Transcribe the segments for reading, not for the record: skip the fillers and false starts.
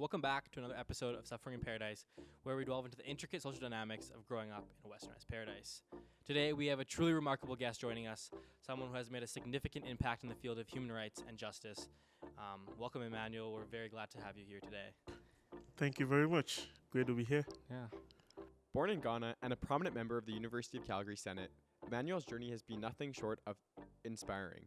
Welcome back to another episode of Suffering in Paradise, where we delve into the intricate social dynamics of growing up in a westernized paradise. Today, we have a truly remarkable guest joining us, someone who has made a significant impact in the field of human rights and justice. Welcome, Emmanuel. We're very glad to have you here today. Thank you very much. Great to be here. Yeah. Born in Ghana and a prominent member of the University of Calgary Senate, Emmanuel's journey has been nothing short of inspiring.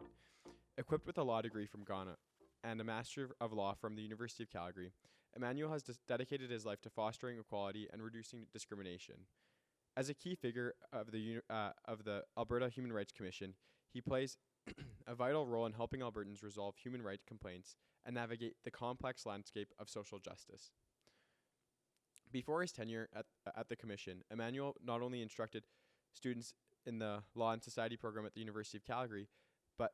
Equipped with a law degree from Ghana and a Master of Law from the University of Calgary, Emmanuel has dedicated his life to fostering equality and reducing discrimination. As a key figure of the Alberta Human Rights Commission, he plays a vital role in helping Albertans resolve human rights complaints and navigate the complex landscape of social justice. Before his tenure at the Commission, Emmanuel not only instructed students in the Law and Society program at the University of Calgary, but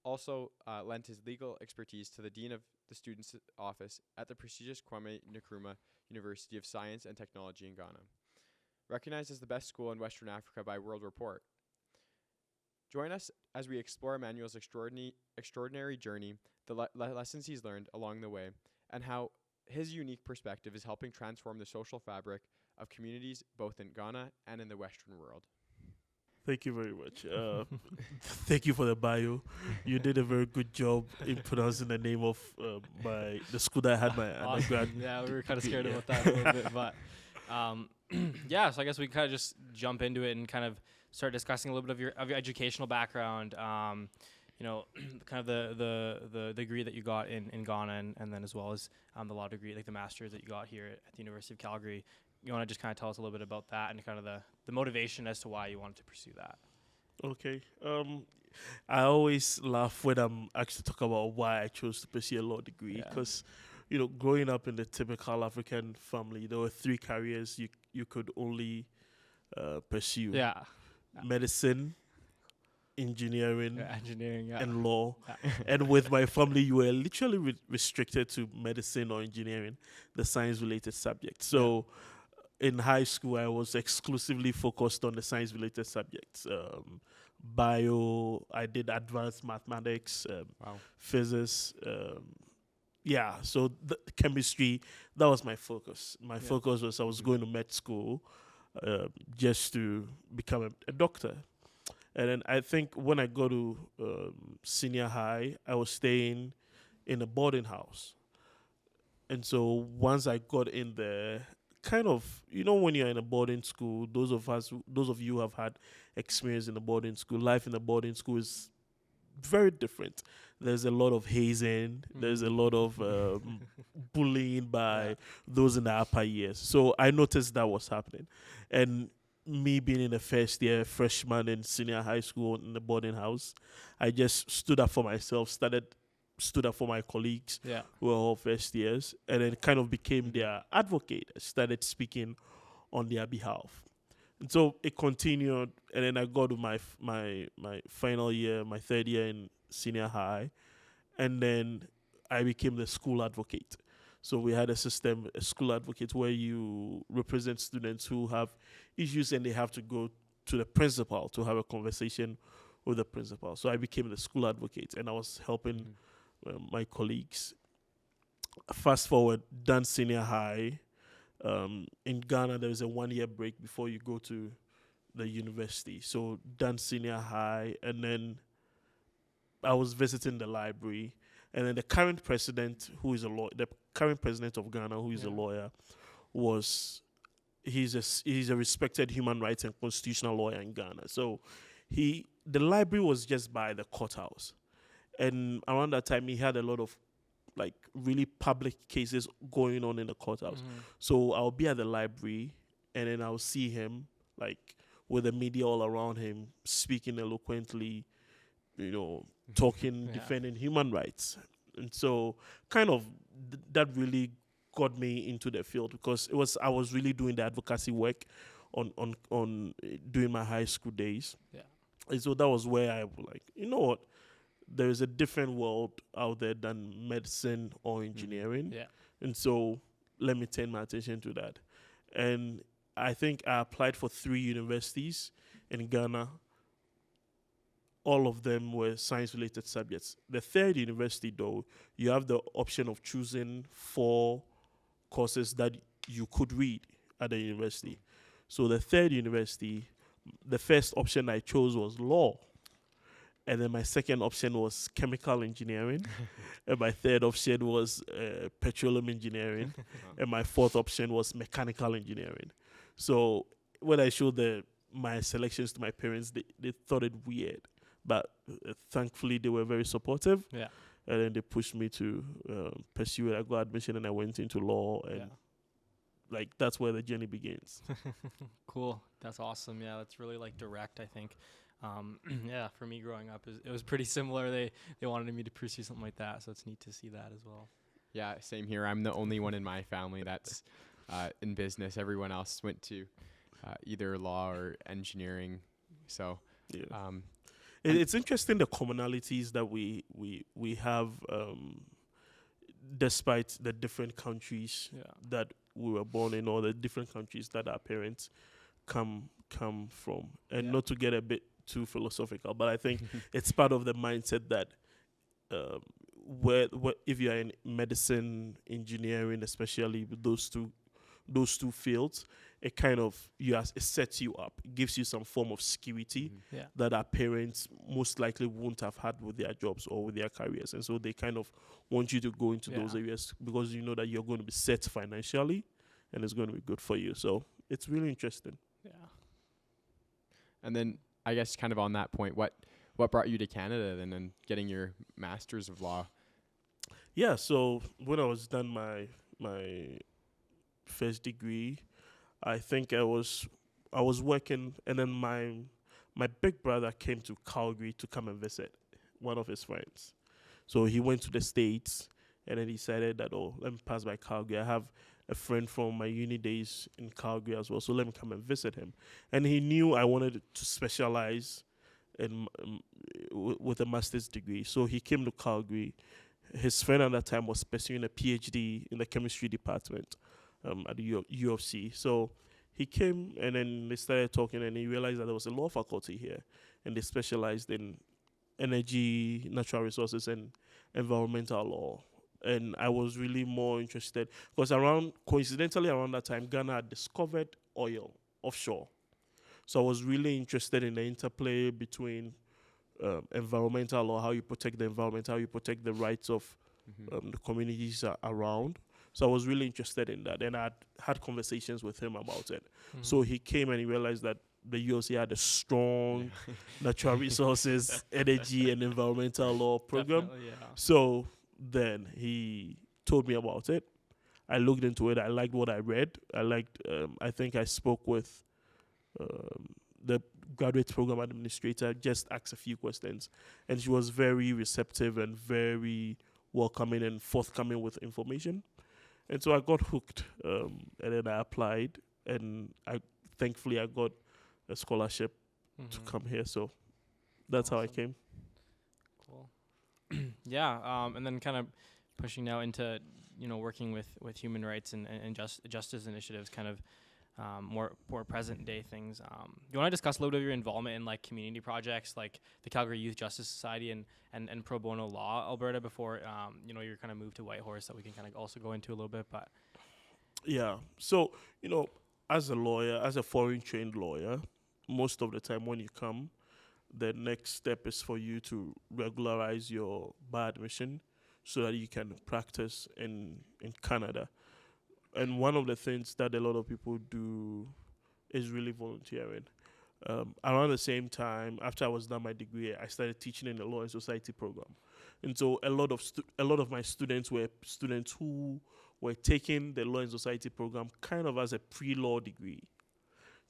also lent his legal expertise to the Dean of the Students' Office at the prestigious Kwame Nkrumah University of Science and Technology in Ghana, recognized as the best school in Western Africa by World Report. Join us as we explore Emmanuel's extraordinary journey, the lessons he's learned along the way, and how his unique perspective is helping transform the social fabric of communities both in Ghana and in the Western world. Thank you very much. Thank you for the bio. You did a very good job in pronouncing the name of the school that I had my undergrad. Yeah, we were kind of scared about that a little bit, but so I guess we kind of just jump into it and kind of start discussing a little bit of your educational background. Kind of the degree that you got in Ghana, and then as well as the law degree, like the master's that you got here at the University of Calgary. You want to just kind of tell us a little bit about that and kind of the motivation as to why you wanted to pursue that? Okay. I always laugh when I'm actually talking about why I chose to pursue a law degree because, growing up in the typical African family, there were three careers you could only pursue. Yeah. Medicine, engineering, and law. Yeah. And with my family, you were literally restricted to medicine or engineering, the science-related subjects. So in high school, I was exclusively focused on the science-related subjects. Bio, I did advanced mathematics, physics. So the chemistry, that was my focus. My focus was I was going to med school just to become a doctor. And then I think when I go to senior high, I was staying in a boarding house. And so once I got in there, kind of, when you're in a boarding school, those of you who have had experience in a boarding school, life in a boarding school is very different. There's a lot of hazing. There's a lot of bullying by those in the upper years. So I noticed that was happening. And me being in the first year, freshman in senior high school in the boarding house, I just stood up for myself, stood up for my colleagues who were all first years, and then kind of became their advocate. I started speaking on their behalf. And so it continued, and then I got to my final year, my third year in senior high, and then I became the school advocate. So we had a system, a school advocate, where you represent students who have issues and they have to go to the principal to have a conversation with the principal. So I became the school advocate, and I was helping my colleagues. Fast forward, done senior high. In Ghana, there is a 1-year break before you go to the university. So done senior high, and then I was visiting the library. And then the current president, who is a lawyer, the current president of Ghana, who is a lawyer, he's a respected human rights and constitutional lawyer in Ghana. So the library was just by the courthouse. And around that time, he had a lot of really public cases going on in the courthouse. So I'll be at the library, and then I'll see him with the media all around him, speaking eloquently, talking, defending human rights. And so kind of that really got me into the field because I was really doing the advocacy work on during my high school days. Yeah. And so that was where I was like, what? There is a different world out there than medicine or engineering. Yeah. And so let me turn my attention to that. And I think I applied for 3 universities in Ghana. All of them were science-related subjects. The third university, though, you have the option of choosing 4 courses that you could read at the university. So the third university, the first option I chose was law. And then my second option was chemical engineering. And my third option was petroleum engineering. And my fourth option was mechanical engineering. So when I showed my selections to my parents, they thought it weird. But thankfully, they were very supportive. Yeah. And then they pushed me to pursue it. I got admission and I went into law. And that's where the journey begins. Cool. That's awesome. Yeah, that's really like direct, I think. Yeah, for me growing up, it was pretty similar. They wanted me to pursue something like that, so it's neat to see that as well. Yeah, same here. I'm the only one in my family that's in business. Everyone else went to either law or engineering. So, it's interesting the commonalities that we have, despite the different countries that we were born in, or the different countries that our parents come from. And not to get a bit too philosophical, but I think it's part of the mindset that where if you're in medicine, engineering, especially with those two fields, it kind of it sets you up. It gives you some form of security that our parents most likely won't have had with their jobs or with their careers, and so they kind of want you to go into those areas because you know that you're going to be set financially, and it's going to be good for you. So it's really interesting. Yeah. And then I guess kind of on that point, what brought you to Canada then and getting your Master's of Law? Yeah, so when I was done my first degree, I think I was working, and then my big brother came to Calgary to come and visit one of his friends. So he went to the States, and then he decided that, let me pass by Calgary. I have a friend from my uni days in Calgary as well, so let me come and visit him. And he knew I wanted to specialize with a master's degree, so he came to Calgary. His friend at that time was pursuing a PhD in the chemistry department at the U of C. So he came, and then they started talking, and he realized that there was a law faculty here, and they specialized in energy, natural resources, and environmental law. And I was really more interested because coincidentally around that time, Ghana had discovered oil offshore. So I was really interested in the interplay between environmental law, how you protect the environment, how you protect the rights of the communities around. So I was really interested in that, and I had conversations with him about it. So he came and he realized that the UOC had a strong natural resources, energy, and environmental law program. So then he told me about it. I looked into it. I liked what I read. I think I spoke with the graduate program administrator, just asked a few questions, and she was very receptive and very welcoming and forthcoming with information. And so I got hooked, and then I applied, and thankfully I got a scholarship to come here. So that's how I came. Cool. Yeah, and then kind of pushing now into working with human rights and justice initiatives, kind of more present day things. Do you want to discuss a little bit of your involvement in like community projects like the Calgary Youth Justice Society and Pro Bono Law Alberta before you're kind of moved to Whitehorse, that we can kind of also go into a little bit? But yeah, so as a lawyer, as a foreign trained lawyer, most of the time when you come, the next step is for you to regularize your bar admission so that you can practice in Canada. And one of the things that a lot of people do is really volunteering. Around the same time, after I was done my degree, I started teaching in the Law and Society program. And so a lot of my students were students who were taking the Law and Society program kind of as a pre-law degree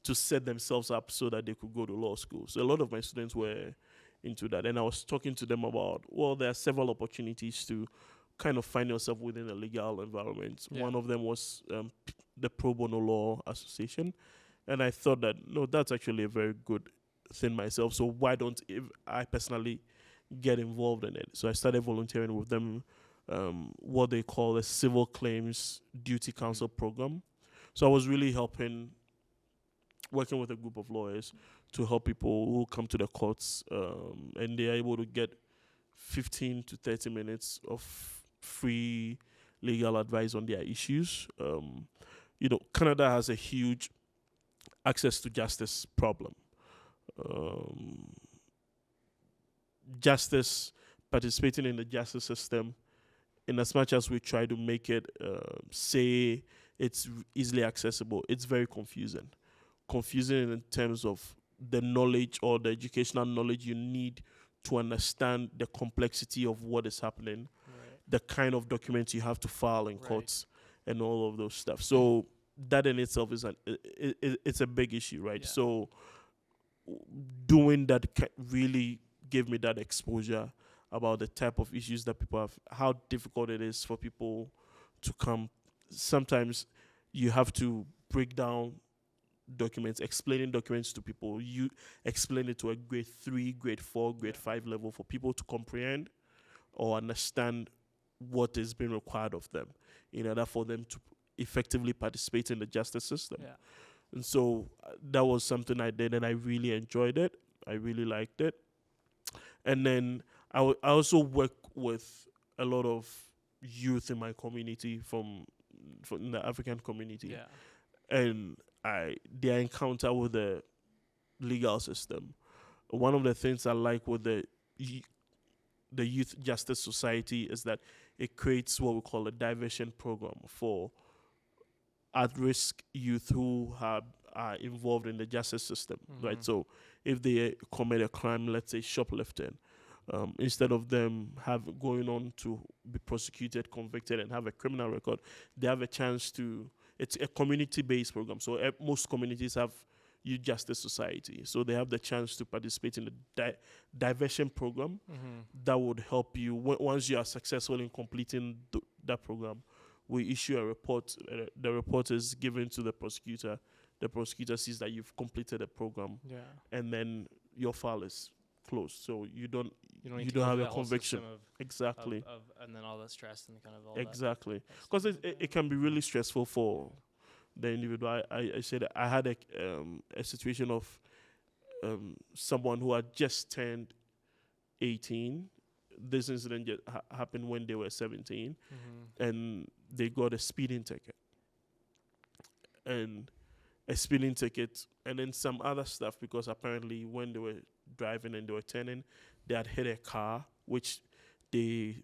to set themselves up so that they could go to law school. So a lot of my students were into that. And I was talking to them about, there are several opportunities to kind of find yourself within a legal environment. Yeah. One of them was the Pro Bono Law Association. And I thought that, no, that's actually a very good thing myself. So why don't I personally get involved in it? So I started volunteering with them, what they call a Civil Claims Duty Counsel program. So I was really working with a group of lawyers to help people who come to the courts, and they are able to get 15 to 30 minutes of free legal advice on their issues. Canada has a huge access to justice problem. Justice, participating in the justice system, in as much as we try to make it say it's easily accessible, it's very confusing. Confusing in terms of the knowledge or the educational knowledge you need to understand the complexity of what is happening, the kind of documents you have to file in courts, and all of those stuff. So that in itself is it's a big issue, right? Yeah. So doing that really gave me that exposure about the type of issues that people have, how difficult it is for people to come. Sometimes you have to break down documents, explaining documents to people. You explain it to a grade 3, grade 4, grade 5 level for people to comprehend or understand what is being required of them in order for them to effectively participate in the justice system. Yeah. And so that was something I did, and I really enjoyed it. I really liked it. And then I also work with a lot of youth in my community from the African community. Yeah. And their encounter with the legal system. One of the things I like with the Youth Justice Society is that it creates what we call a diversion program for at-risk youth who are involved in the justice system, right? So if they commit a crime, let's say shoplifting, instead of them going on to be prosecuted, convicted, and have a criminal record, they have a chance to. It's a community-based program. So most communities have Youth Justice Society. So they have the chance to participate in the diversion program that would help you. Once you are successful in completing that program, we issue a report. The report is given to the prosecutor. The prosecutor sees that you've completed the program. Yeah. And then your file is closed. So you don't have a conviction. Exactly. And then all that stress and kind of all exactly. Because it can be really stressful for the individual. I said I had a situation of someone who had just turned 18. This incident just happened when they were 17, and they got a speeding ticket. And a speeding ticket, and then some other stuff, because apparently when they were driving and they were turning, they had hit a car, which they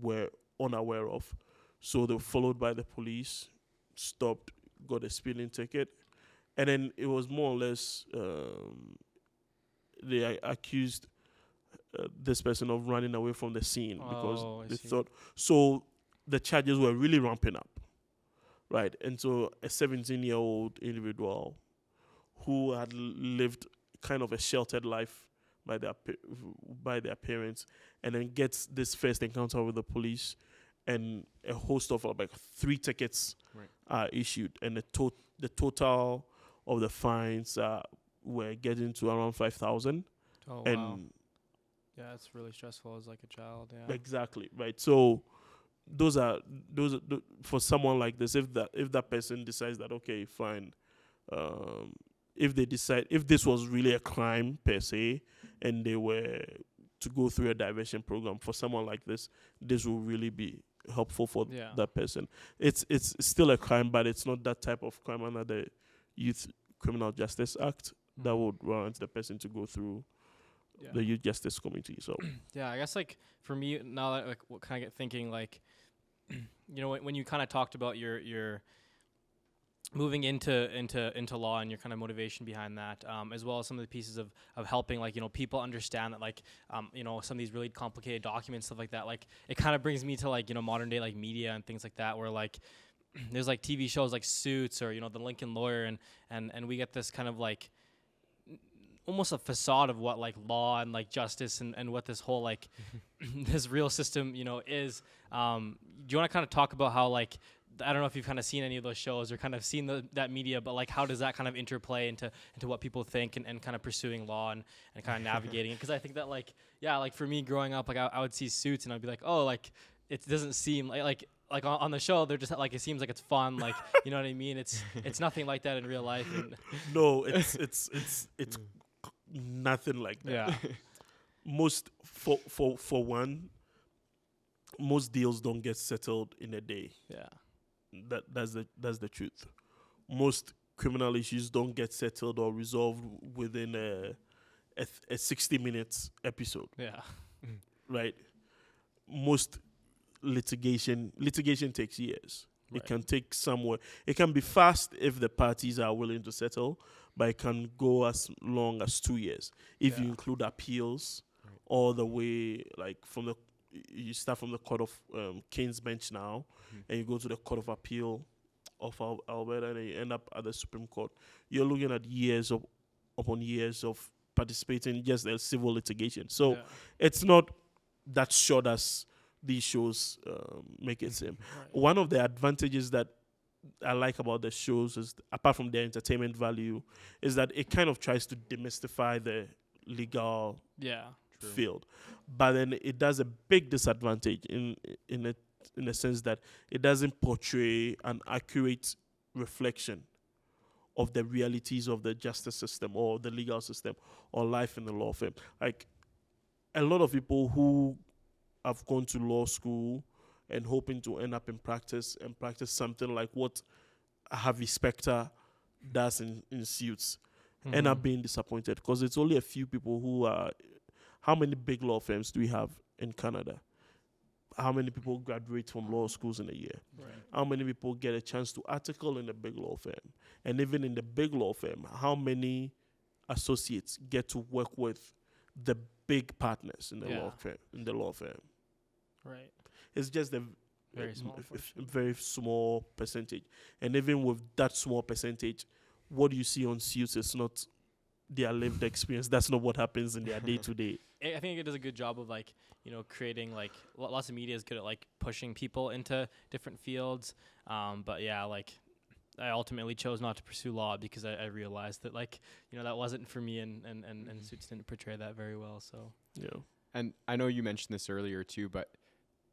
were unaware of. So they were followed by the police, stopped, got a speeding ticket, and then it was more or less they accused this person of running away from the scene because they thought. So the charges were really ramping up, right? And so a 17-year-old individual who had lived kind of a sheltered life by their parents, and then gets this first encounter with the police, and a host of like 3 tickets are issued, and the total of the fines were getting to around 5,000. Oh, and wow. Yeah, it's really stressful as like a child. Yeah, exactly, right. So those are for someone like this. If that person decides that, okay, fine, if this was really a crime per se, and they were to go through a diversion program, for someone like this will really be helpful for that person. It's still a crime, but it's not that type of crime under the Youth Criminal Justice Act that would warrant the person to go through the Youth Justice Committee. So yeah, I guess like for me now, that like what kind of get thinking, like when you kind of talked about your moving into law and your kind of motivation behind that, as well as some of the pieces of helping people understand that some of these really complicated documents, stuff like that, like it kind of brings me to modern day media and things like that, where there's TV shows like Suits or the Lincoln Lawyer, and we get this kind of almost a facade of what law and justice and what this whole this real system is. Do you want to kind of talk about how I don't know if you've kind of seen any of those shows or kind of seen that media, but how does that kind of interplay into what people think and kind of pursuing law and kind of navigating it? Because I think that for me growing up, I would see Suits and I'd be like, oh, it doesn't seem like on the show they're just it seems like it's fun, you know what I mean? It's nothing like that in real life. No, it's nothing like that. Yeah. Most most deals don't get settled in a day. Yeah. That's the truth. Most criminal issues don't get settled or resolved within a 60 minutes episode, Yeah. right? Most litigation takes years. Right. It can take somewhere. It can be fast if the parties are willing to settle, but it can go as long as 2 years if you Yeah. include appeals Right. all the way, like you start from the Court of King's Bench now, and you go to the Court of Appeal of Alberta, and you end up at the Supreme Court. You're looking at years upon years of participating in just civil litigation. So Yeah. it's not that short as these shows make it seem. Right. One of the advantages that I like about the shows is, apart from their entertainment value, is that it kind of tries to demystify the legal Yeah. True. field, but then it does a big disadvantage in the sense that it doesn't portray an accurate reflection of the realities of the justice system or the legal system or life in the law firm. Like, a lot of people who have gone to law school and hoping to end up in practice and practice something like what Harvey Specter does in suits end up being disappointed, because it's only a few people who are. How many big law firms do we have in Canada? How many people graduate from law schools in a year? Right. How many people get a chance to article in a big law firm? And even in the big law firm, how many associates get to work with the big partners in the law firm? Right. It's just a Very small very small percentage. And even with that small percentage, what you see on suits is not their lived experience. That's not what happens in their day-to-day. I think it does a good job of creating lots of media is good at pushing people into different fields. But yeah, I ultimately chose not to pursue law because I realized that that wasn't for me, and suits didn't portray that very well. So Yeah. And I know you mentioned this earlier too, but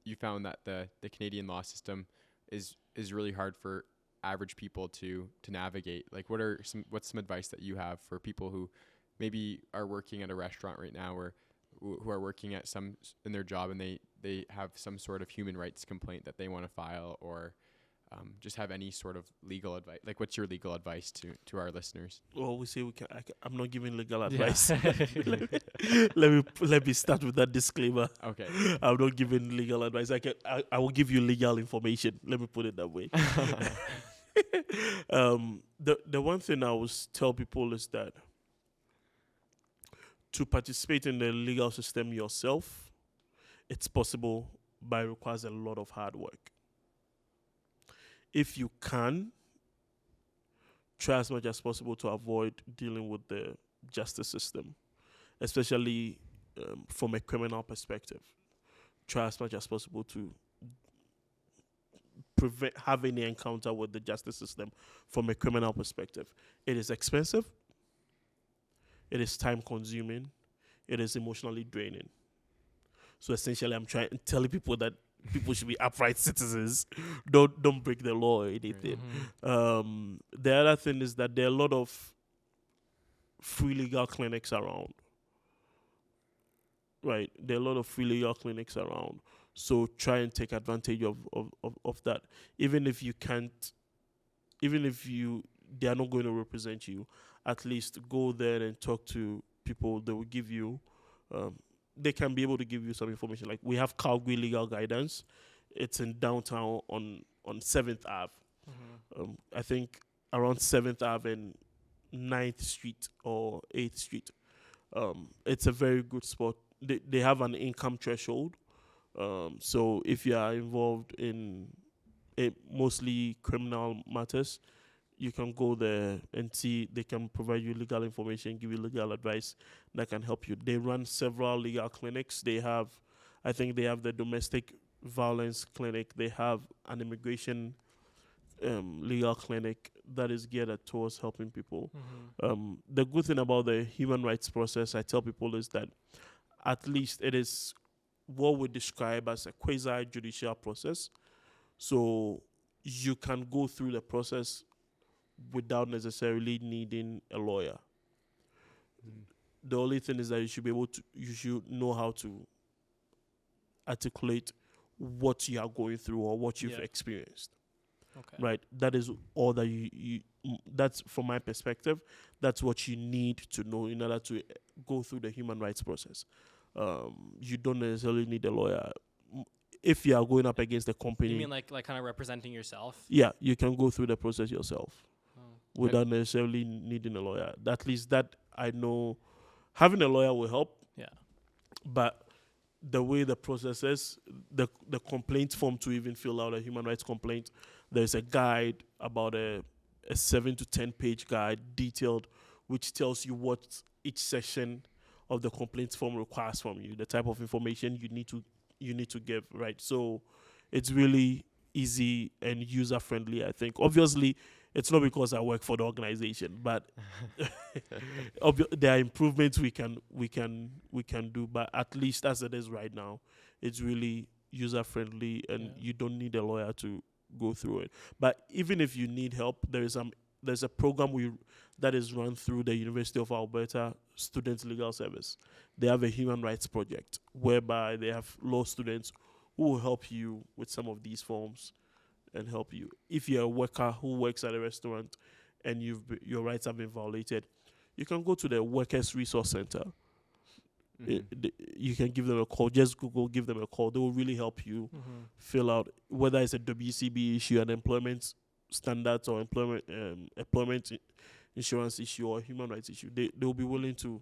you found that the Canadian law system is really hard for average people to navigate. What's some advice that you have for people who maybe are working at a restaurant right now, or who are working at in their job, and they have some sort of human rights complaint that they want to file, or just have any sort of legal advice? What's your legal advice to our listeners? Well, we say I'm not giving legal advice. let me start with that disclaimer. Okay. I'm not giving legal advice. I will give you legal information. Let me put it that way. The one thing I always tell people is that to participate in the legal system yourself, it's possible, but it requires a lot of hard work. If you can, try as much as possible to avoid dealing with the justice system, especially from a criminal perspective. Try as much as possible to prevent having any encounter with the justice system from a criminal perspective. It is expensive. It is time consuming. It is emotionally draining. So essentially, I'm telling people that people should be upright citizens. Don't break the law or anything. The other thing is that there are a lot of free legal clinics around. Right, there are a lot of free legal clinics around. So try and take advantage of that. Even if you can't, they are not going to represent you, at least go there and talk to people. They will give you, they can be able to give you some information. Like, we have Calgary Legal Guidance. It's in downtown on 7th Ave. I think around 7th Ave and 9th Street or 8th Street. It's a very good spot. They have an income threshold. So if you are involved in mostly criminal matters, you can go there and see. They can provide you legal information, give you legal advice that can help you. They run several legal clinics. I think they have the domestic violence clinic. They have an immigration legal clinic that is geared towards helping people. The good thing about the human rights process, I tell people, is that at least it is what we describe as a quasi-judicial process. So you can go through the process without necessarily needing a lawyer. The only thing is that you should know how to articulate what you are going through or what you've Yeah. experienced. Okay. Right? That is all that that's from my perspective, that's what you need to know in order to go through the human rights process. You don't necessarily need a lawyer. If you are going up against a company, You mean like kind of representing yourself? yeah, you can go through the process yourself Oh. without necessarily needing a lawyer. At least that I know having a lawyer will help. Yeah. But the way the process is, the complaint form to even fill out a human rights complaint, there's a guide about a 7 to 10 page guide detailed, which tells you what each section of the complaint form requires from you, the type of information you need to give, right? So it's really easy and user friendly, I think. Obviously, it's not because I work for the organization, but there are improvements we can do. But at least as it is right now, it's really user friendly, and you don't need a lawyer to go through it. But even if you need help, there's a program that is run through the University of Alberta Students Legal Service. They have a human rights project whereby they have law students who will help you with some of these forms and help you. If you're a worker who works at a restaurant and your rights have been violated, you can go to the Workers Resource Center. You can give them a call. Just Google, give them a call. They will really help you fill out whether it's a WCB issue, an employment standards, or employment insurance issue, or human rights issue. They will be willing to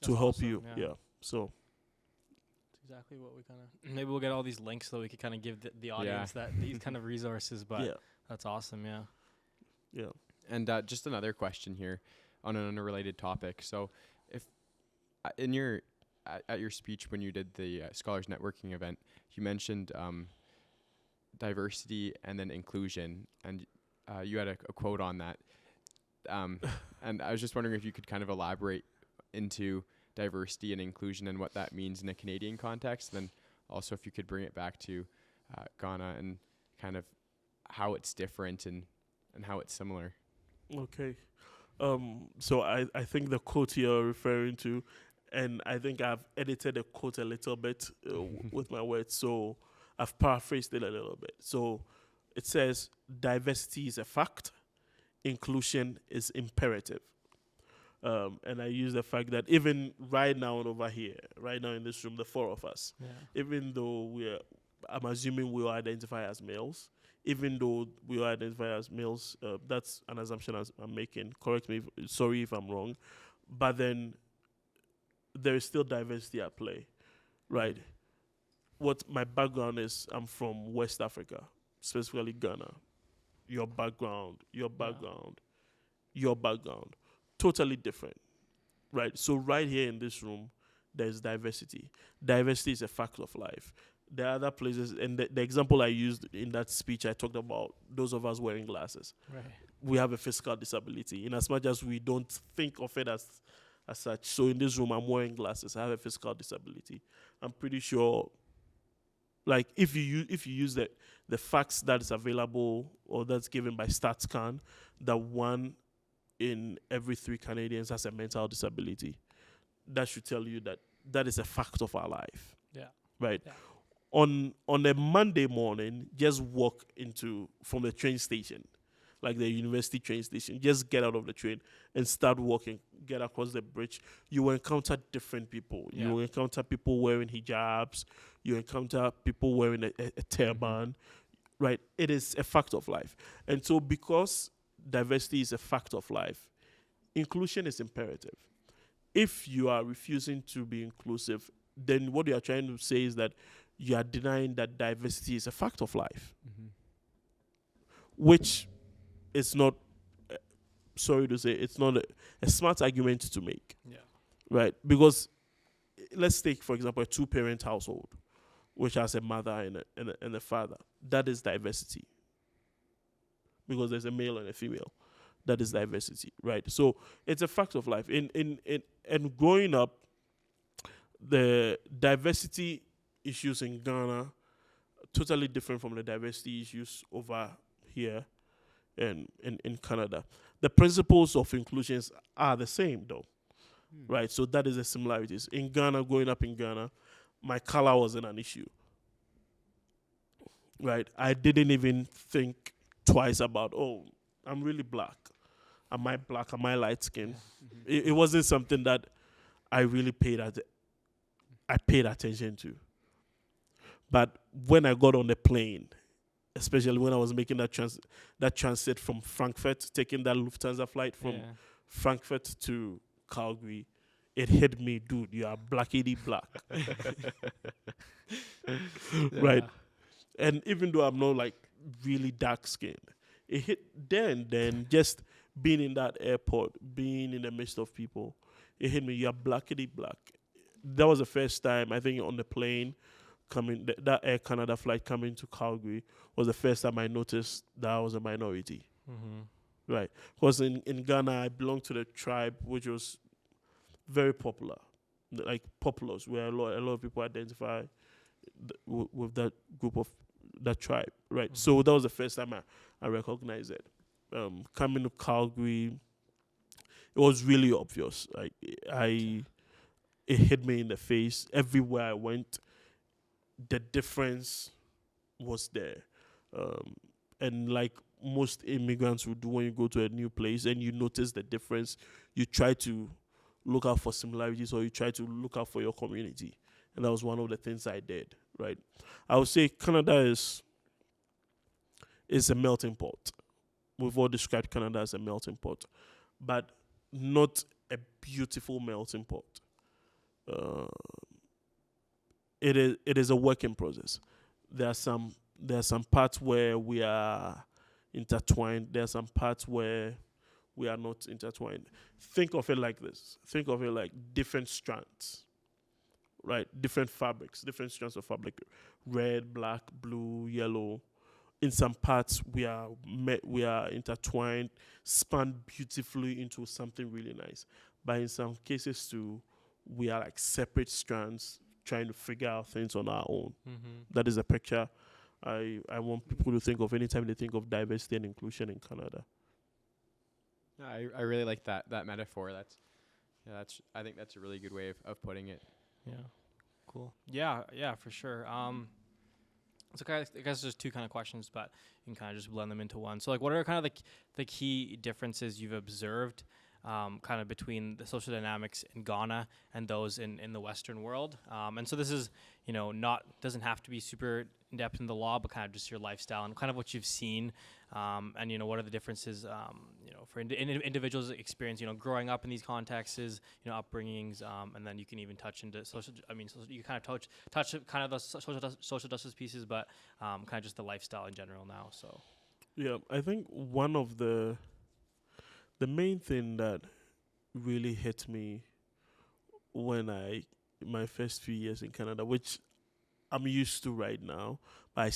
help awesome, you. Yeah. So Exactly what we kind of maybe we'll get all these links so we could kind of give the audience that these kind of resources. But that's awesome. Yeah. And just another question here on an unrelated topic. So, if in your at your speech when you did the Scholars Networking event, you mentioned diversity and then inclusion, and you had a quote on that. And I was just wondering if you could kind of elaborate into diversity and inclusion and what that means in a Canadian context. And then also if you could bring it back to Ghana and kind of how it's different and how it's similar. Okay. So I think the quote you're referring to, and I think I've edited the quote a little bit with my words, so I've paraphrased it a little bit. So it says, diversity is a fact, inclusion is imperative. And I use the fact that even right now and over here, right now in this room, the four of us, even though I'm assuming we all identify as males, even though we all identify as males, that's an assumption I'm making. Correct me, sorry if I'm wrong. But then there is still diversity at play, right? What my background is, I'm from West Africa, specifically Ghana. Your background, totally different, right? So right here in this room, there's diversity. Diversity is a fact of life. There are other places, and the example I used in that speech, I talked about those of us wearing glasses. Right. We have a physical disability, in as much as we don't think of it as such. So in this room, I'm wearing glasses. I have a physical disability. I'm pretty sure, like, if you use the facts that is available or that's given by StatsCan, that 1 in every 3 Canadians has a mental disability, that should tell you that is a fact of our life. Yeah. Right. Yeah. On a Monday morning, just walk from the train station, like the university train station, just get out of the train and start walking, get across the bridge. You will encounter different people. Yeah. You will encounter people wearing hijabs. You encounter people wearing a turban, right? It is a fact of life. And so because diversity is a fact of life, inclusion is imperative. If you are refusing to be inclusive, then what you are trying to say is that you are denying that diversity is a fact of life, which is not, sorry to say, it's not a smart argument to make. Yeah. Right? Because let's take, for example, a 2-parent household, which has a mother and a father. That is diversity. Because there's a male and a female. That is diversity, right? So it's a fact of life. And growing up, the diversity issues in Ghana totally different from the diversity issues over here and in Canada. The principles of inclusions are the same, though, right? So that is the similarities. In Ghana, growing up in Ghana, my color wasn't an issue. right? I didn't even think twice about, oh, I'm really black. Am I black? Am I light skinned? It wasn't something that I really paid attention to. But when I got on the plane, especially when I was making that transit from Frankfurt, taking that Lufthansa flight from Frankfurt to Calgary, it hit me, dude, you are blackity black. Right. And even though I'm not like really dark skinned, it hit then just being in that airport, being in the midst of people, it hit me, you're blackity black. That was the first time, I think, on the plane coming, that Air Canada flight coming to Calgary was the first time I noticed that I was a minority. Right. Because in Ghana, I belonged to the tribe which was very popular. Like populars, where a lot of people identify with that group of that tribe. Right. So that was the first time I recognized it. Coming to Calgary, it was really obvious. Like it hit me in the face. Everywhere I went, the difference was there. And like most immigrants would do when you go to a new place and you notice the difference, you try to look out for similarities or you try to look out for your community. And that was one of the things I did, right? I would say Canada is a melting pot. We've all described Canada as a melting pot, but not a beautiful melting pot. It is a work in process. There are some parts where we are intertwined. There are some parts where we are not intertwined. Think of it like this. Think of it like different strands, right? Different fabrics, different strands of fabric. Red, black, blue, yellow. In some parts, we are intertwined, spun beautifully into something really nice. But in some cases too, we are like separate strands trying to figure out things on our own. That is a picture I want people to think of anytime they think of diversity and inclusion in Canada. I really like that metaphor. I think that's a really good way of putting it. Yeah. Cool. Yeah, for sure. So I guess there's two kind of questions, but you can kind of just blend them into one. So like, what are kind of the key differences you've observed kind of between the social dynamics in Ghana and those in the Western world? And so this is, doesn't have to be super in depth in the law, but kind of just your lifestyle and kind of what you've seen. And, what are the differences, for individuals' experience, growing up in these contexts, upbringings, and then you can even touch into you kind of touch kind of the social justice pieces, but kind of just the lifestyle in general now. So, yeah, I think one of the main thing that really hit me when my first few years in Canada, which I'm used to right now, but I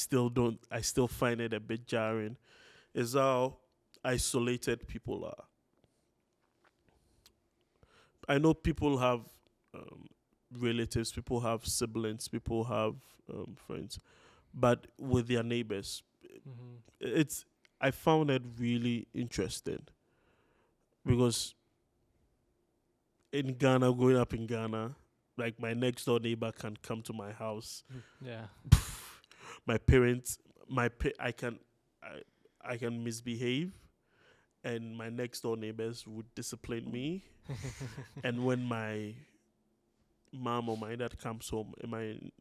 still find it a bit jarring, is how isolated people are. I know people have relatives, people have siblings, people have friends, but with their neighbors, I found it really interesting because in Ghana, growing up in Ghana, like my next door neighbor can come to my house. Yeah. My parents, I can misbehave, and my next door neighbors would discipline me. And when my mom or my dad comes home,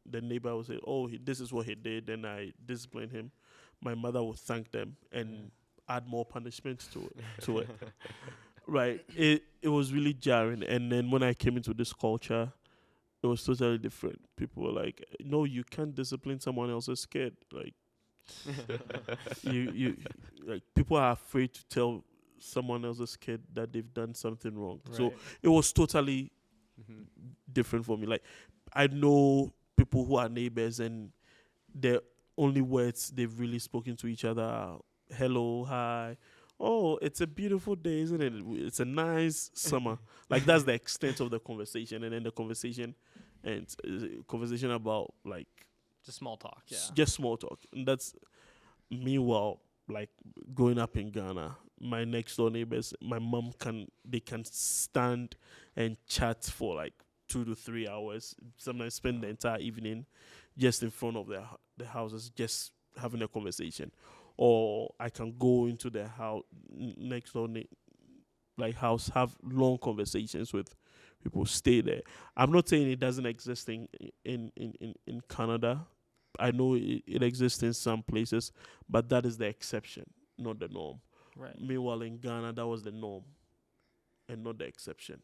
the neighbor will say, "Oh, this is what he did," and I discipline him. My mother would thank them and add more punishment to it. Right. It was really jarring. And then when I came into this culture, it was totally different. People were like, "No, you can't discipline someone else's kid." Like, you like, people are afraid to tell someone else's kid that they've done something wrong. Right. So it was totally different for me. Like, I know people who are neighbors and the only words they've really spoken to each other are hello, hi. Oh, it's a beautiful day, isn't it? It's a nice summer. Like, that's the extent of the conversation. And then the conversation about, like, just small talk. Yeah. Just small talk. And that's, meanwhile, like, growing up in Ghana, my next door neighbors, my mom can stand and chat for like 2 to 3 hours. Sometimes spend the entire evening just in front of the houses, just having a conversation, or I can go into the house next door, like house, have long conversations with people, stay there. I'm not saying it doesn't exist in Canada. I know it exists in some places, but that is the exception, not the norm. Right. Meanwhile, in Ghana, that was the norm and not the exception.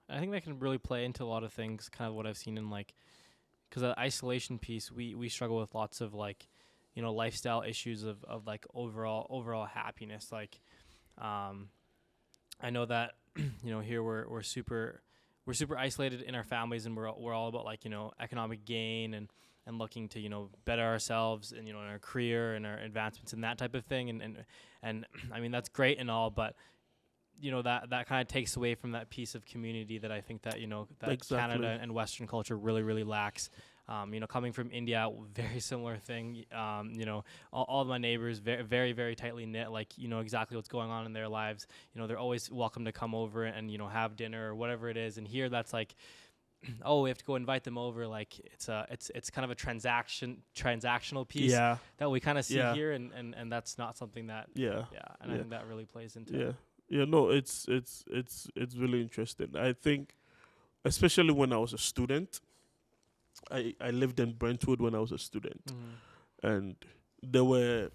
I think that can really play into a lot of things, kind of what I've seen in like, because the isolation piece, we struggle with lots of like, you know, lifestyle issues of like overall happiness. Like, I know that, you know, here we're super isolated in our families, and we're all about like, you know, economic gain and looking to, you know, better ourselves and, you know, in our career and our advancements and that type of thing. And I mean, that's great and all, but you know, that kind of takes away from that piece of community that I think that, you know, that Exactly. Canada and Western culture really lacks. You know, coming from India, very similar thing. You know, all of my neighbors, very tightly knit, like, you know, exactly what's going on in their lives. You know, they're always welcome to come over and, you know, have dinner or whatever it is. And here that's like, oh, we have to go invite them over. Like it's kind of a transactional piece that we kind of see here. And that's not something that, and I think that really plays into it. Yeah, no, it's really interesting. I think, especially when I was a student, I lived in Brentwood when I was a student, and there were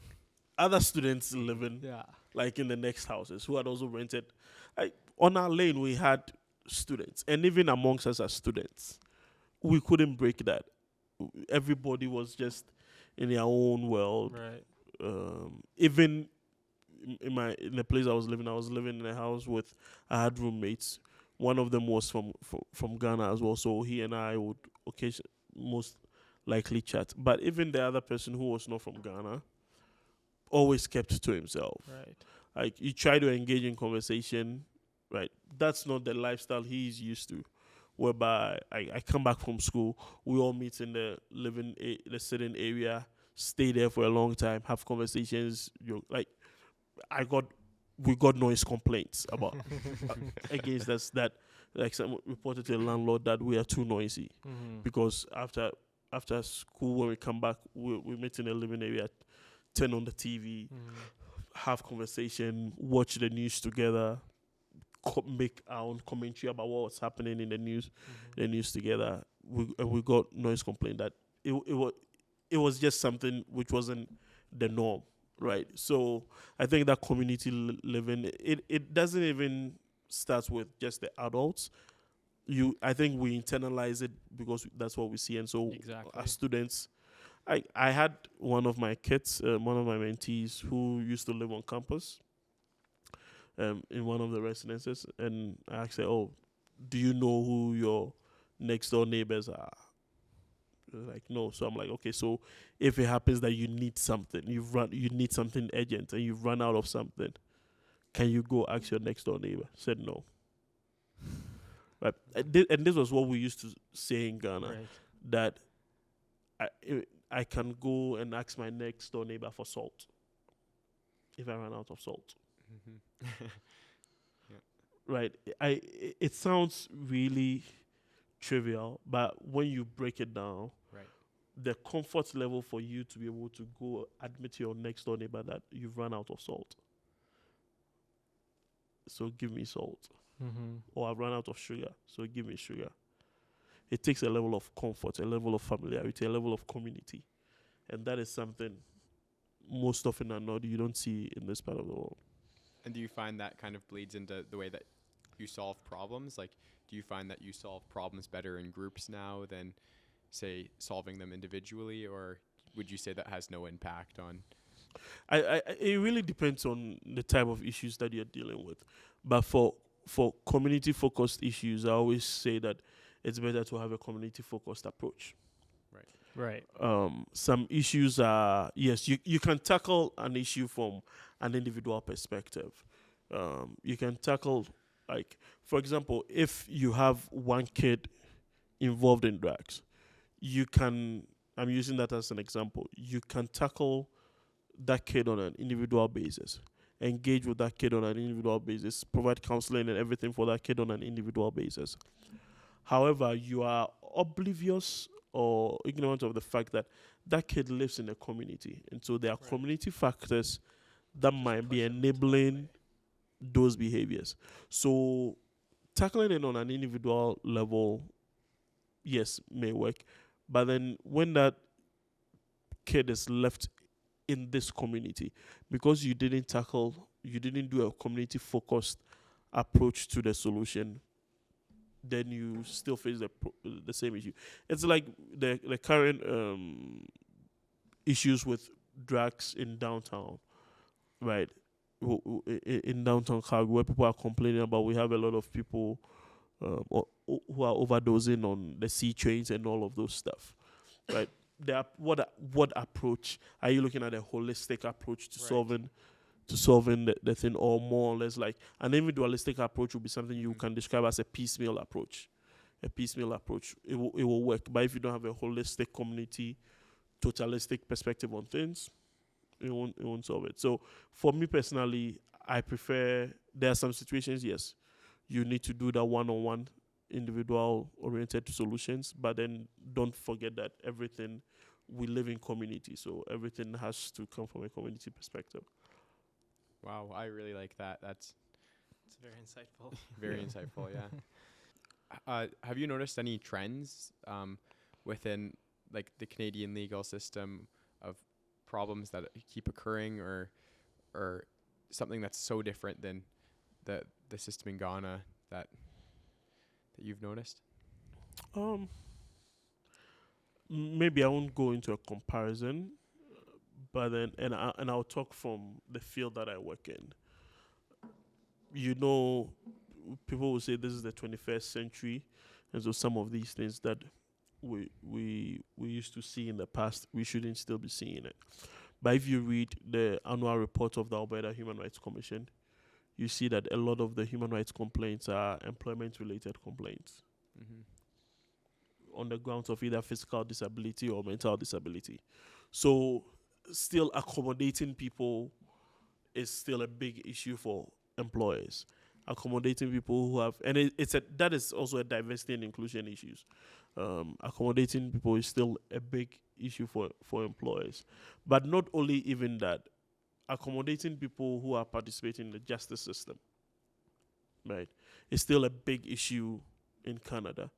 other students living like in the next houses who had also rented. On our lane, we had students, and even amongst us as students, we couldn't break that. Everybody was just in their own world. Right. Even in the place I was living in a house with, I had roommates. One of them was from Ghana as well, so he and I would most likely chat. But even the other person who was not from Ghana always kept to himself. Right. Like, you try to engage in conversation, right? That's not the lifestyle he's used to. Whereby I come back from school, we all meet in the the sitting area, stay there for a long time, have conversations. We got noise complaints about against us, that like some reported to the landlord that we are too noisy, because after school, when we come back, we meet in the living area, turn on the TV, have conversation, watch the news together, make our own commentary about what's happening in the news together. We got noise complaint that it was just something which wasn't the norm. Right, so I think that community living, it doesn't even start with just the adults. I think we internalize it because that's what we see, and so as students, I had one of my kids, one of my mentees who used to live on campus, in one of the residences, and I asked her, "Oh, do you know who your next door neighbors are?" Like, no. So I'm like, okay, so if it happens that you need something, you need something urgent, and you've run out of something, can you go ask your next door neighbor? Said no. Right, and this was what we used to say in Ghana, that I can go and ask my next door neighbor for salt if I run out of salt. Right, it sounds really trivial, but when you break it down, the comfort level for you to be able to go admit to your next door neighbor that you've run out of salt, so give me salt, or I've run out of sugar, so give me sugar. It takes a level of comfort, a level of familiarity, a level of community, and that is something most often than not you don't see in this part of the world. And do you find that kind of bleeds into the way that you solve problems? Like, do you find that you solve problems better in groups now than, say, solving them individually, or would you say that has no impact on? It really depends on the type of issues that you're dealing with. But for community-focused issues, I always say that it's better to have a community-focused approach. Right. Some issues are, yes, you can tackle an issue from an individual perspective. You can tackle, like, for example, if you have one kid involved in drugs, I'm using that as an example, you can tackle that kid on an individual basis, engage with that kid on an individual basis, provide counseling and everything for that kid on an individual basis. However, you are oblivious or ignorant of the fact that that kid lives in a community, and so there are community factors that might be enabling those behaviors. So tackling it on an individual level, yes, may work, but then when that kid is left in this community, because you didn't do a community focused approach to the solution, then you still face the same issue. It's like the current issues with drugs in downtown, right? In downtown Calgary, where people are complaining about, we have a lot of people who are overdosing on the C trains and all of those stuff, right? What approach are you looking at? A holistic approach to solving the thing, or more or less like an individualistic approach would be something you can describe as a piecemeal approach. A piecemeal approach, it will work. But if you don't have a holistic, community, totalistic perspective on things, it won't solve it. So for me personally, I prefer, there are some situations, yes, you need to do that one-on-one, individual oriented solutions, but then don't forget that we live in community, so everything has to come from a community perspective. Wow, I really like that. It's very insightful. Very insightful, yeah. Have you noticed any trends within like the Canadian legal system of problems that keep occurring, or something that's so different than the system in Ghana that you've noticed? Maybe I won't go into a comparison, but then and I'll talk from the field that I work in. People will say this is the 21st century, and so some of these things that we used to see in the past, we shouldn't still be seeing it. But if you read the annual report of the Alberta Human Rights Commission, you see that a lot of the human rights complaints are employment-related complaints, on the grounds of either physical disability or mental disability. So still accommodating people is still a big issue for employers. Accommodating people who have, and that is also a diversity and inclusion issues. Accommodating people is still a big issue for employers. But not only even that, accommodating people who are participating in the justice system, right, is still a big issue in Canada.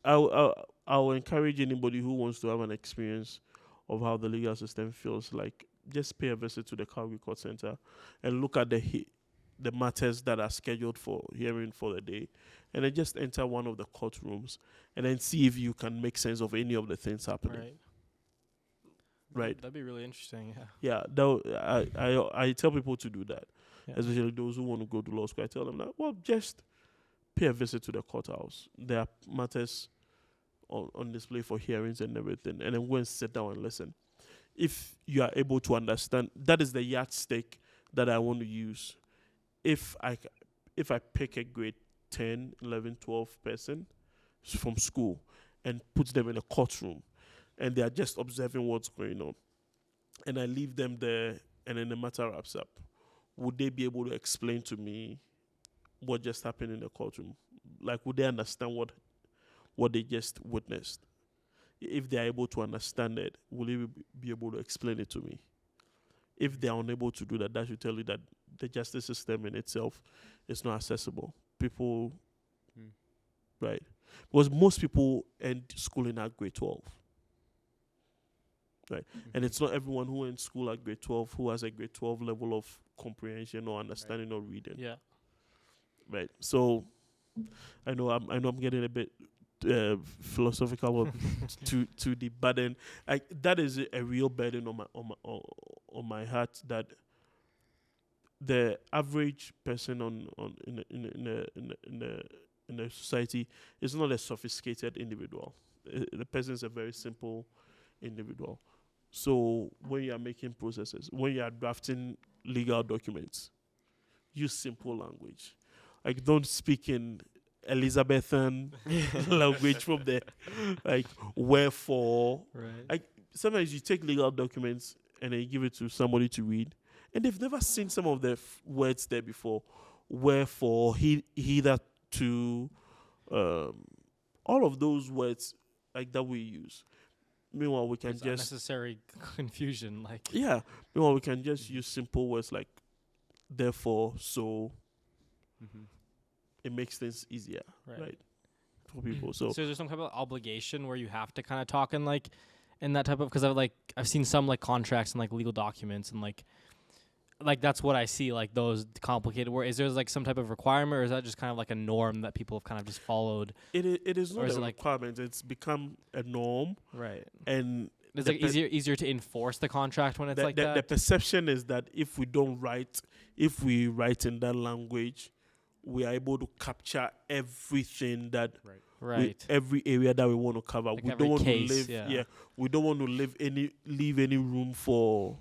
I'll encourage anybody who wants to have an experience of how the legal system feels like, just pay a visit to the Calgary Court Center and look at the matters that are scheduled for hearing for the day, and then just enter one of the courtrooms and then see if you can make sense of any of the things happening. Right. That'd be really interesting. Yeah. Yeah. I tell people to do that, especially those who want to go to law school. I tell them that, well, just pay a visit to the courthouse. There are matters on display for hearings and everything, and then go and sit down and listen. If you are able to understand, that is the yardstick that I want to use. If I pick a grade 10, 11, 12 person from school and put them in a courtroom, and they are just observing what's going on, and I leave them there, and then the matter wraps up, would they be able to explain to me what just happened in the courtroom? Like, would they understand what they just witnessed? If they are able to understand it, will they be able to explain it to me? If they are unable to do that, that should tell you that the justice system in itself is not accessible. People, right? Because most people end schooling at grade 12. Right. And it's not everyone who ends school at grade 12 who has a grade 12 level of comprehension or understanding or reading. Yeah. Right. So I know I'm getting a bit philosophical to the burden. That is a real burden on my heart, that the average person in the society is not a sophisticated individual. The person is a very simple individual. So when you are making processes, when you are drafting legal documents, use simple language. Like, don't speak in Elizabethan language from there. Like, wherefore. Right. Like, sometimes you take legal documents and then you give it to somebody to read, and they've never seen some of the words there before. Wherefore, hitherto, all of those words like that we use. Meanwhile, we can It's just unnecessary confusion. Like, yeah. Meanwhile, we can just use simple words like therefore, so. Mm-hmm. It makes things easier, right, for people. so So is there some type of obligation where you have to kind of talk in like in that type of, because I've seen some like contracts and like legal documents and like that's what I see, like those complicated where is there like some type of requirement, or is that just kind of like a norm that people have kind of just followed? it is Or not is a it like- requirement. It's become a norm, Right. and It's the like per- easier to enforce the contract when it's like the that. perception is that if we write in that language, we are able to capture everything that Right. Right. every area that we want to cover. Like we every don't want case, to live. yeah. We don't want to leave any room for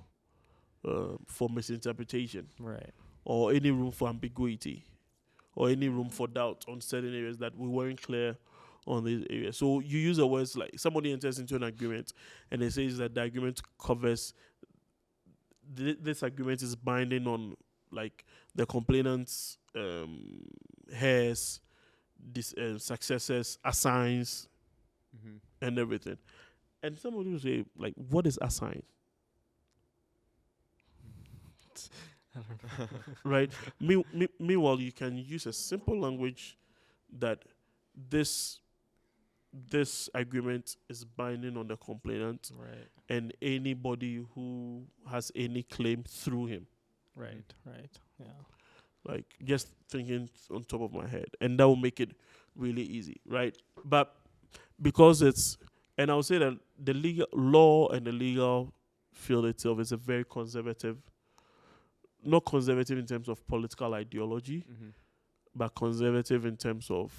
misinterpretation, Right. or any room for ambiguity, or any room for doubt on certain areas that we weren't clear on these areas. So you use the words like somebody enters into an agreement and it says that the agreement covers this agreement is binding on like the complainant's heirs, successors, assigns, Mm-hmm. and everything. And somebody will say like, what is assign? I don't know. Right? Meanwhile, you can use a simple language that this agreement is binding on the complainant Right. and anybody who has any claim through him. Right. Right. Yeah. Like just thinking on top of my head, and that will make it really easy, right? But because and I would say that the legal law and the legal field itself is a very conservative, not conservative in terms of political ideology, Mm-hmm. but conservative in terms of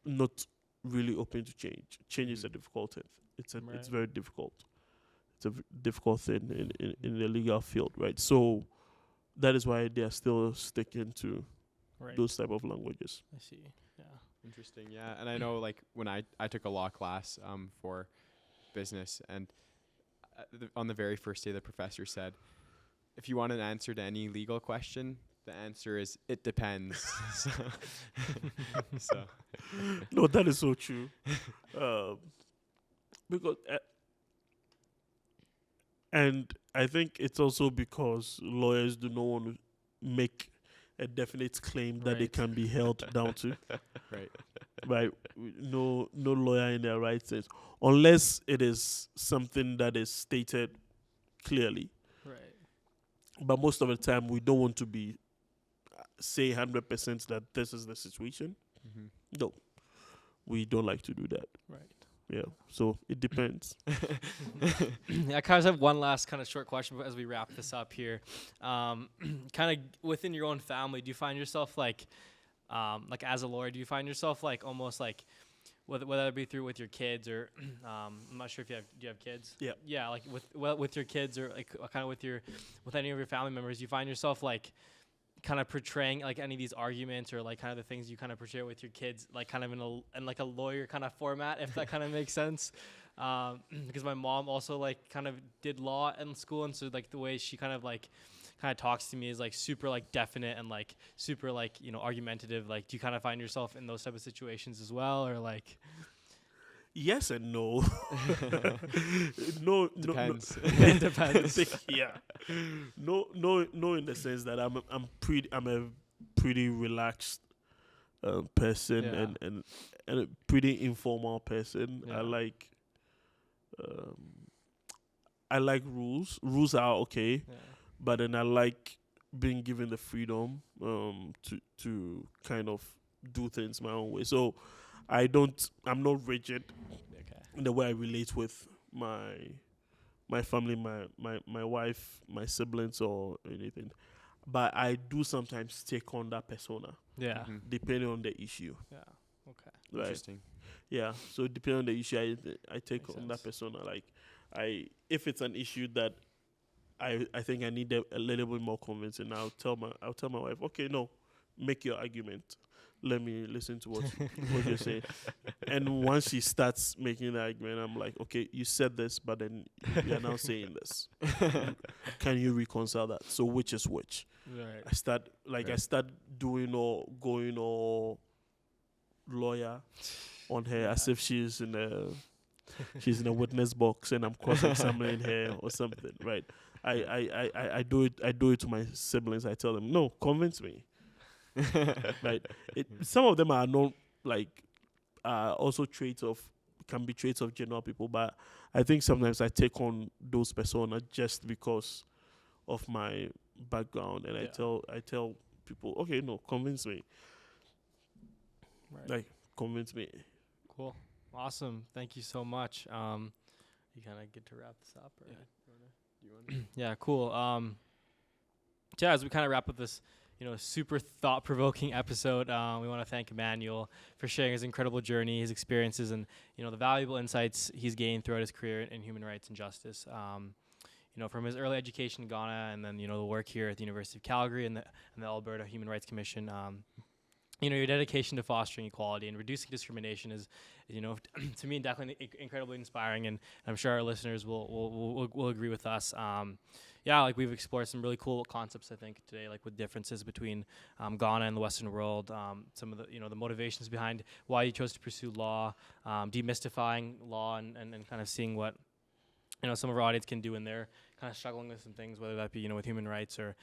not really open to change. Change is a difficult thing. It's Right. very difficult. It's a difficult thing in the legal field, right? So that is why they are still sticking to Right. those type of languages. I see. Yeah. Interesting, yeah. And I know, like, when I took a law class for business, and on the very first day, the professor said, if you want an answer to any legal question, the answer is, it depends. so. No, that is so true. Because, and I think it's also because lawyers do not want to make a definite claim that they Right. can be held down to. Right. Right? No lawyer in their right sense, unless it is something that is stated clearly. Right. But most of the time, we don't want to be say 100% that this is the situation. Mm-hmm. No, we don't like to do that. Right. Yeah, so it depends. Yeah, I kind of have one last kind of short question as we wrap this up here. Kind of within your own family, do you find yourself like as a lawyer, do you find yourself like almost like whether it be through with your kids or I'm not sure if do you have kids? Yeah. Yeah, like with your kids or like kind of with any of your family members, you find yourself like kind of portraying like any of these arguments or like kind of the things you kind of portray with your kids, like kind of in like a lawyer kind of format, if that kind of makes sense. Because my mom also like kind of did law in school, and so like the way she kind of talks to me is like super like definite and like super like, you know, argumentative. Like, do you kind of find yourself in those type of situations as well, or like? Yes and no. No, Depends. It depends. Yeah. No, in the sense that I'm a pretty relaxed person, Yeah. and a pretty informal person. Yeah. I like rules. Rules are okay, Yeah. but then I like being given the freedom to kind of do things my own way. So I'm not rigid Okay. in the way I relate with my family, my wife, my siblings, or anything. But I do sometimes take on that persona, Yeah. Mhm. depending on the issue. Yeah. Okay. Right? Interesting. Yeah. So depending on the issue, I take Makes on that sense. persona. Like if it's an issue that I think I need a little bit more convincing, I'll tell my wife, okay, no, make your argument. Let me listen to what you're saying. And once she starts making the argument, I'm like, okay, you said this, but then you're now saying this. Can you reconcile that? So which is which? Right. I start Right. doing or going or lawyer on her as if she's in a witness box and I'm cross-examining her or something, right? I do it to my siblings. I tell them, no, convince me. Right? Some of them are not like also can be traits of general people, but I think sometimes I take on those personas just because of my background, and I tell people, okay, no, convince me. Right. Like, convince me. Cool. Awesome. Thank you so much. You kind of get to wrap this up, right? Yeah, cool. So yeah, as we kind of wrap up this, super thought-provoking episode, we want to thank Emmanuel for sharing his incredible journey, his experiences, and the valuable insights he's gained throughout his career in human rights and justice. From his early education in Ghana, and then the work here at the University of Calgary and the Alberta Human Rights Commission. Your dedication to fostering equality and reducing discrimination is, to me, definitely incredibly inspiring, and I'm sure our listeners will agree with us. Like we've explored some really cool concepts, I think, today, like with differences between Ghana and the Western world, some of the, the motivations behind why you chose to pursue law, demystifying law, and kind of seeing what some of our audience can do when they're kind of struggling with some things, whether that be, with human rights or,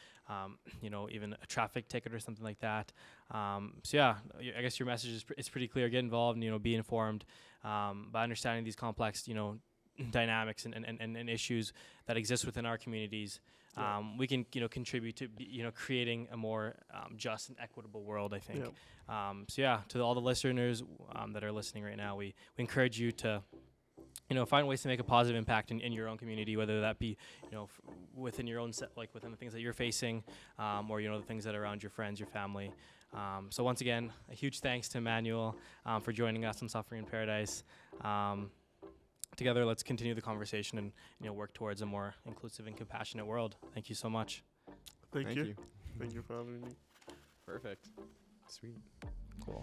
even a traffic ticket or something like that. I guess your message is pretty clear. Get involved and, be informed by understanding these complex, dynamics and issues that exist within our communities. We can, contribute to, creating a more just and equitable world, I think. To all the listeners that are listening right now, we encourage you to find ways to make a positive impact in your own community, whether that be, within your own within the things that you're facing, or, the things that are around your friends, your family. So once again, a huge thanks to Emmanuel for joining us on Suffering in Paradise. Together, let's continue the conversation and, work towards a more inclusive and compassionate world. Thank you so much. Thank you. Thank you for having me. Perfect. Sweet. Cool.